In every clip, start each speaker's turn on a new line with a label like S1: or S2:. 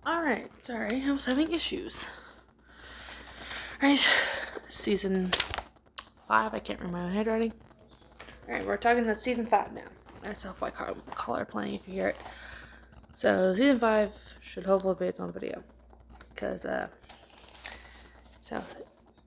S1: Alright, sorry, I was having issues. Alright, season 5, I can't remember my handwriting. Alright, we're talking about season 5 now. That's how white collar playing if you hear it. So, season 5 should hopefully be its own video. Because, so,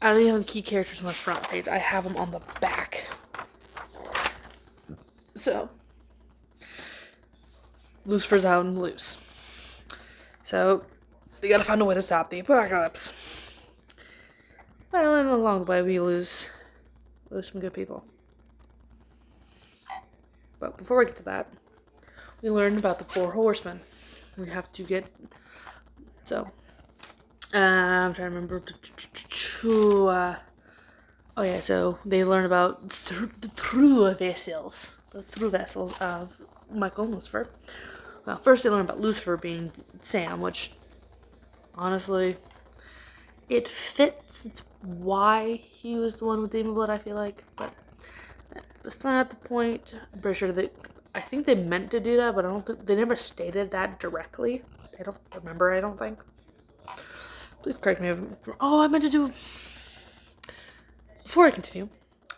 S1: I don't even have key characters on the front page. I have them on the back. So, Lucifer's out and loose. So, they gotta find a way to stop the apocalypse. Well, and along the way, we lose some good people. But before we get to that, we learned about the 4 horsemen. We have to get... So, I'm trying to remember... oh yeah, so they learn about the true vessels. The true vessels of Michael and Lucifer. Well, first they learn about Lucifer being Sam, which, honestly, it fits. It's why he was the one with demon blood, I feel like. But that's not the point. I'm pretty sure that... I think they meant to do that, but I don't think... They never stated that directly. I don't remember, I don't think. Please correct me if I'm... Oh, I meant to do... Before I continue,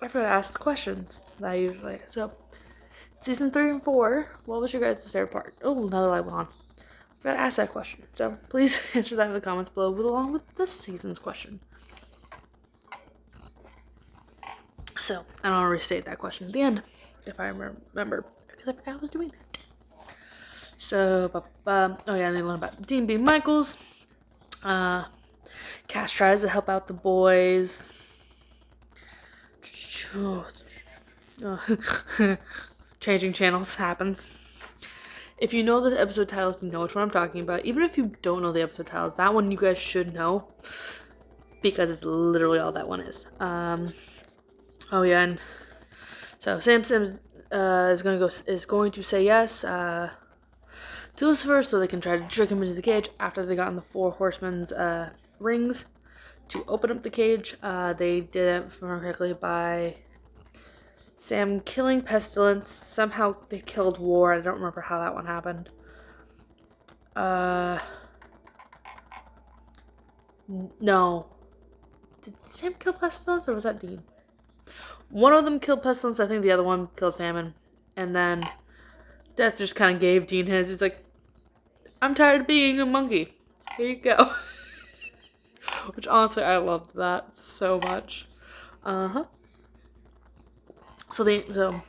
S1: I forgot to ask the questions that I usually... So, season 3 and 4, what was your guys' favorite part? Oh, another light went on. I forgot to ask that question. So, please answer that in the comments below, along with this season's question. So, I don't want to restate that question at the end, if I remember, because I forgot I was doing that. So, oh yeah, they learn about Dean being Michaels. Cass tries to help out the boys. Changing channels happens. If you know the episode titles, you know which one I'm talking about. Even if you don't know the episode titles, that one you guys should know, because it's literally all that one is. Oh yeah, and so Sam is going to say yes to Lucifer, so they can try to trick him into the cage after they got in the 4 horsemen's rings to open up the cage. They did it, if I remember correctly, by Sam killing Pestilence. Somehow they killed War. I don't remember how that one happened. No. Did Sam kill Pestilence, or was that Dean? One of them killed Pestilence. I think the other one killed Famine. And then Death just kind of gave Dean his. He's like, I'm tired of being a monkey. Here you go. Which, honestly, I loved that so much. So,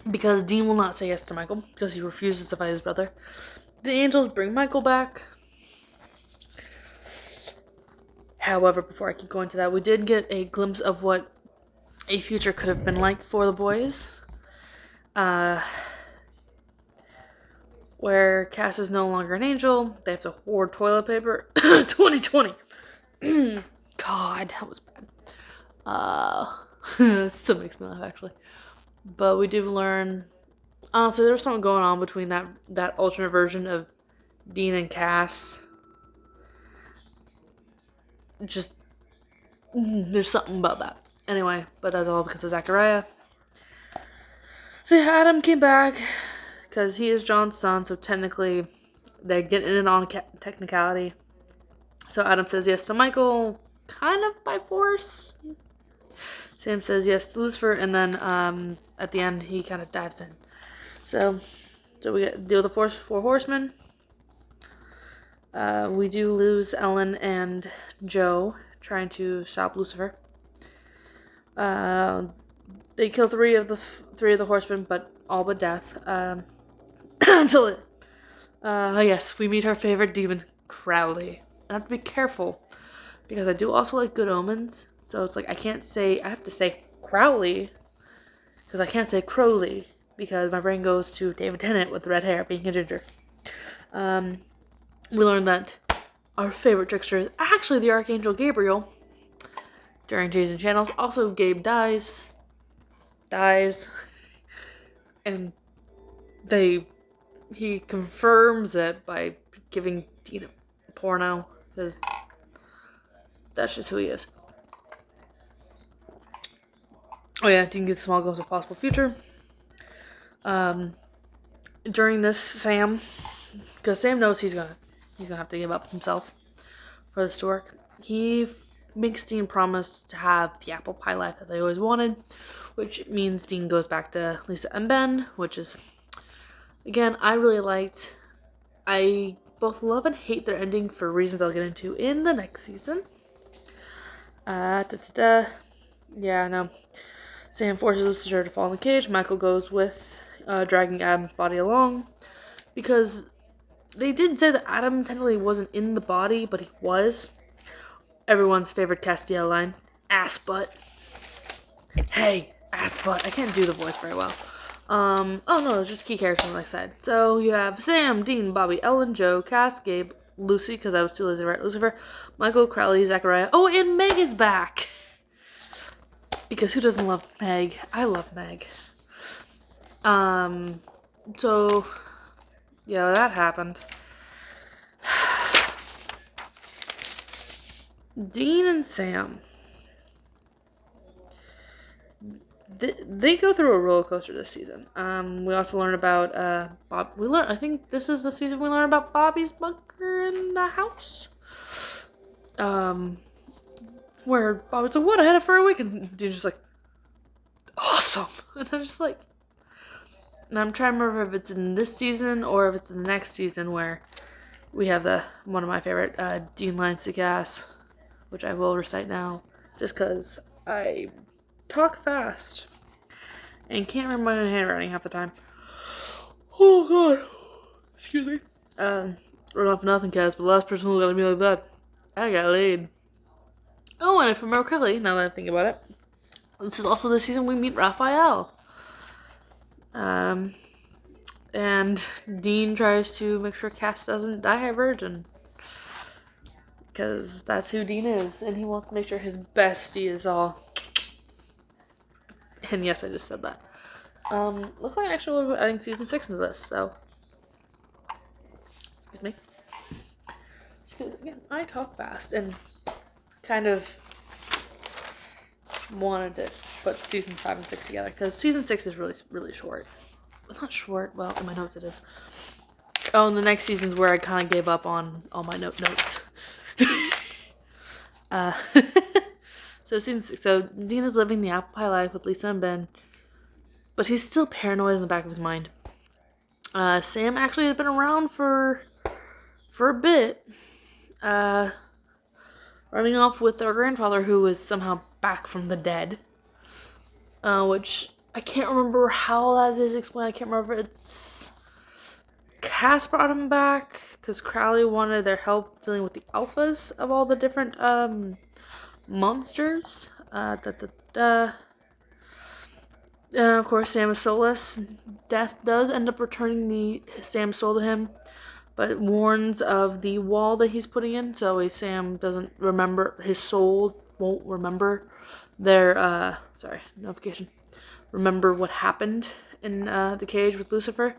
S1: because Dean will not say yes to Michael, because he refuses to fight his brother, the angels bring Michael back. However, before I keep going to that, we did get a glimpse of what a future could have been like for the boys. Where Cass is no longer an angel. They have to hoard toilet paper. 2020. God, that was bad. Still makes me laugh, actually. But we do learn... Honestly, there was something going on between that alternate version of Dean and Cass. Just... There's something about that. Anyway, but that's all because of Zachariah. So yeah, Adam came back because he is John's son, so technically they're getting in on technicality. So Adam says yes to Michael, kind of by force. Sam says yes to Lucifer, and then at the end he kind of dives in. So we deal with the 4 horsemen. We do lose Ellen and Joe trying to stop Lucifer. They kill 3 of the horsemen, but all but Death. Until yes, we meet our favorite demon, Crowley. I have to be careful because I do also like Good Omens, so it's like I have to say Crowley because I can't say Crowley because my brain goes to David Tennant with red hair being a ginger. We learned that our favorite trickster is actually the Archangel Gabriel. During Jason Channels, also Gabe dies, and he confirms it by giving Dean a porno, because that's just who he is. Oh yeah, Dean gets a small glimpse of possible future. During this, Sam, because Sam knows he's gonna he's gonna have to give up himself for this to work. He makes Dean promise to have the apple pie life that they always wanted, which means Dean goes back to Lisa and Ben, which is, again, I really liked. I both love and hate their ending for reasons I'll get into in the next season. Yeah, no. Sam forces Lucifer to fall in the cage. Michael goes with dragging Adam's body along, because they did say that Adam technically wasn't in the body, but he was. Everyone's favorite Castiel line, ass butt. Hey, ass butt. I can't do the voice very well. Oh no, it's just key characters on the next side. So you have Sam, Dean, Bobby, Ellen, Joe, Cass, Gabe, Lucy, because I was too lazy to write Lucifer, Michael, Crowley, Zachariah. Oh, and Meg is back! Because who doesn't love Meg? I love Meg. So, yeah, that happened. Dean and Sam. They go through a roller coaster this season. We also learn about Bob. I think this is the season we learn about Bobby's bunker in the house. Where Bobby's like, "What? I had it for a week," and Dean's just like, "Awesome!" And I'm just like, and I'm trying to remember if it's in this season or if it's in the next season where we have one of my favorite Dean lines to gas, which I will recite now, just because I talk fast and can't remember my handwriting half the time. Oh god, excuse me. Or not for nothing, Cass, but the last person who got me like that, I got laid. Oh, and if I remember correctly, now that I think about it, this is also the season we meet Raphael. And Dean tries to make sure Cass doesn't die a virgin, because that's who Dean is, and he wants to make sure his bestie is all. And yes, I just said that. Looks like actually we'll be adding season 6 into this, so. Excuse me. Because, again, I talk fast and kind of wanted to put seasons 5 and 6 together, because season 6 is really, really short. Not short, well, in my notes it is. Oh, and the next season's where I kind of gave up on all my notes. So season 6, so Dean is living the apple pie life with Lisa and Ben, but he's still paranoid in the back of his mind. Sam actually has been around for a bit, running off with their grandfather, who is somehow back from the dead, which I can't remember how that is explained. I can't remember if it's Cass brought him back because Crowley wanted their help dealing with the alphas of all the different monsters. Of course, Sam is soulless. Death does end up returning Sam's soul to him, but warns of the wall that he's putting in, so Sam doesn't remember, his soul won't remember their, remember what happened in the cage with Lucifer,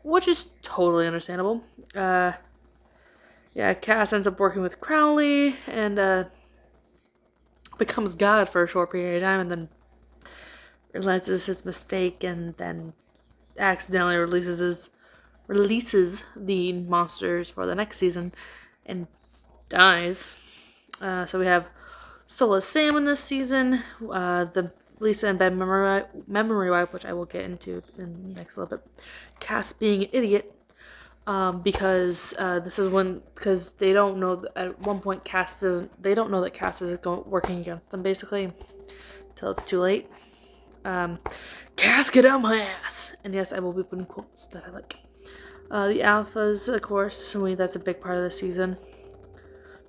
S1: which is totally understandable. Cass ends up working with Crowley and becomes God for a short period of time, and then realizes his mistake, and then accidentally releases the monsters for the next season and dies. So we have Soulless Sam in this season, the Lisa and Ben memory wipe, which I will get into in the next little bit. Cass being an idiot, because because they don't know at one point they don't know that Cass is working against them, basically, until it's too late. Cass, get out my ass! And yes, I will be putting quotes that I like. The alphas, of course, that's a big part of the season.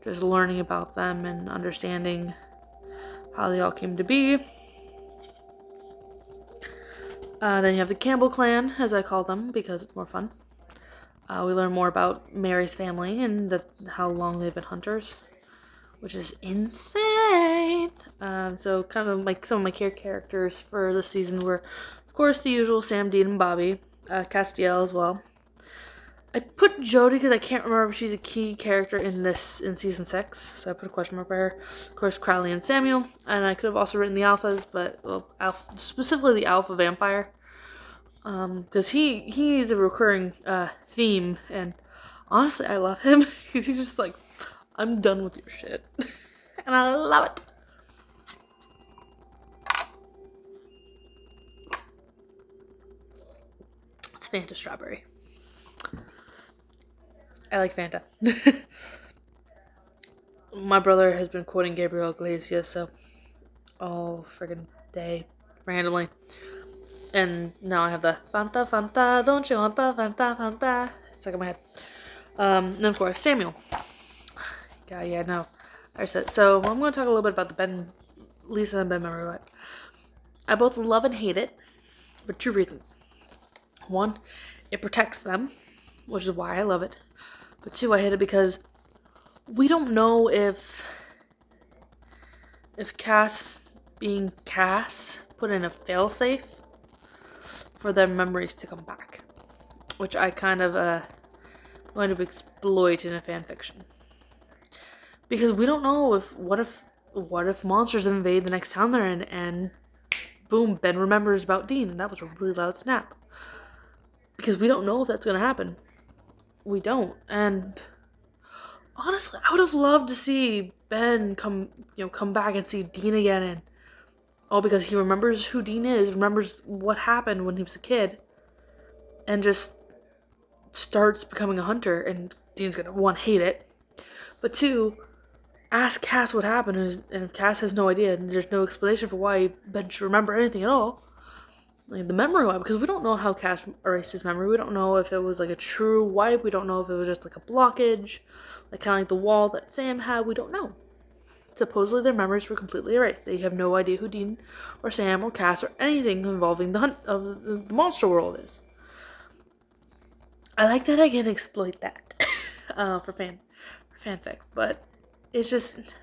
S1: Just learning about them and understanding how they all came to be. Then you have the Campbell clan, as I call them, because it's more fun. We learn more about Mary's family and how long they've been hunters, which is insane. So kind of like some of my characters for the season were, of course, the usual Sam, Dean, and Bobby. Castiel as well. I put Jody because I can't remember if she's a key character in season 6, so I put a question mark by her. Of course, Crowley and Samuel, and I could have also written the alphas, but specifically the alpha vampire, because he is a recurring theme and Honestly, I love him because he's just like, I'm done with your shit. And I love it. It's Fanta strawberry. I like Fanta. My brother has been quoting Gabriel Iglesias so all friggin' day randomly. And now I have the Fanta, Fanta, don't you want the Fanta, Fanta? It's stuck in my head. And of course, Samuel. Yeah, no. I said. So I'm going to talk a little bit about the Lisa and Ben memory wipe. I both love and hate it for two reasons. One, it protects them, which is why I love it. But two, I hate it because we don't know if Cass being Cass put in a failsafe for their memories to come back, which I kind of going to exploit in a fan fiction. Because we don't know what if monsters invade the next town they're in and boom, Ben remembers about Dean and that was a really loud snap. Because we don't know if that's going to happen. We don't. And honestly, I would have loved to see Ben come back and see Dean again, and all because he remembers who Dean is, remembers what happened when he was a kid, and just starts becoming a hunter. And Dean's gonna, one, hate it, but two, ask Cass what happened, and if Cass has no idea and there's no explanation for why Ben should remember anything at all, like the memory wipe, because we don't know how Cass erased his memory. We don't know if it was like a true wipe. We don't know if it was just like a blockage, like kind of like the wall that Sam had. We don't know. Supposedly their memories were completely erased. They have no idea who Dean or Sam or Cass or anything involving the hunt of the monster world is. I like that I can exploit that for fanfic, but it's just,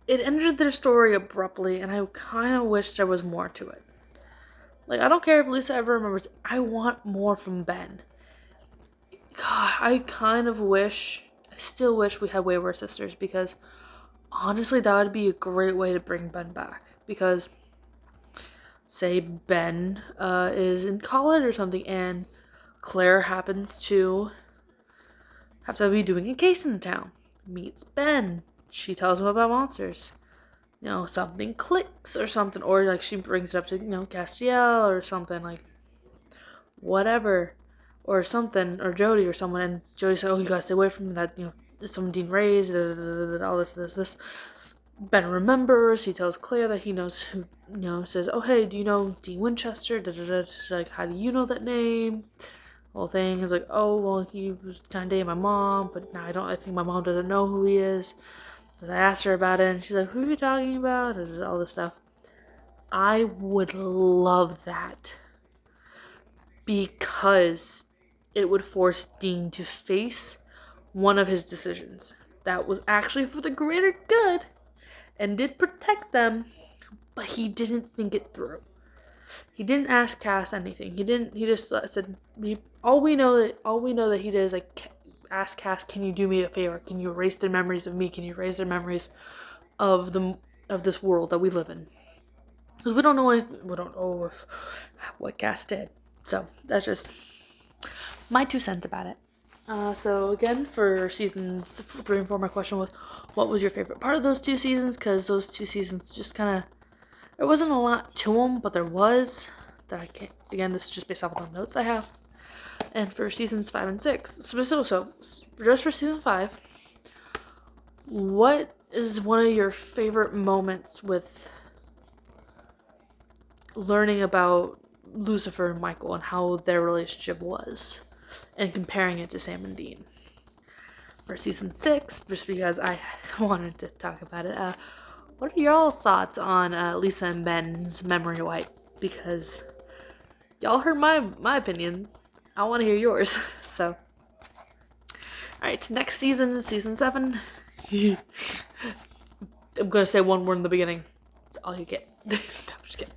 S1: it ended their story abruptly, and I kind of wish there was more to it. Like, I don't care if Lisa ever remembers. I want more from Ben. God, I still wish we had Wayward Sisters, because honestly, that would be a great way to bring Ben back. Because, say Ben is in college or something, and Claire happens to have to be doing a case in the town. Meets Ben. She tells him about monsters. Something clicks or something. Or, like, she brings it up to, Castiel or something, like, whatever. Or something. Or Jody or someone. And Jody said, oh, you gotta stay away from that, some Dean raised, all this. Ben remembers. He tells Claire that he knows who, says, oh, hey, do you know Dean Winchester? She's like, how do you know that name? Whole thing is like, oh, well, he was kind of dating my mom, but now I think my mom doesn't know who he is. So I asked her about it, and she's like, who are you talking about? All this stuff. I would love that, because it would force Dean to face one of his decisions that was actually for the greater good and did protect them, but he didn't think it through. He didn't ask Cass anything. He just said, all we know that he did is like ask Cass, can you do me a favor? Can you erase their memories of me? Can you erase their memories of this world that we live in? Because we don't know what Cass did. So that's just my 2 cents about it. So again, for seasons 3 and 4, my question was, what was your favorite part of those 2 seasons? Because those 2 seasons just kind of, there wasn't a lot to them, but there was that I can't. Again, this is just based off of the notes I have. And for seasons 5 and 6, so just for season 5, what is one of your favorite moments with learning about Lucifer and Michael and how their relationship was, and comparing it to Sam and Dean? For season 6, just because I wanted to talk about it, what are y'all's thoughts on Lisa and Ben's memory wipe? Because y'all heard my opinions. I want to hear yours. So, alright, next season, season 7. I'm going to say one word in the beginning. That's all you get. I'm just kidding.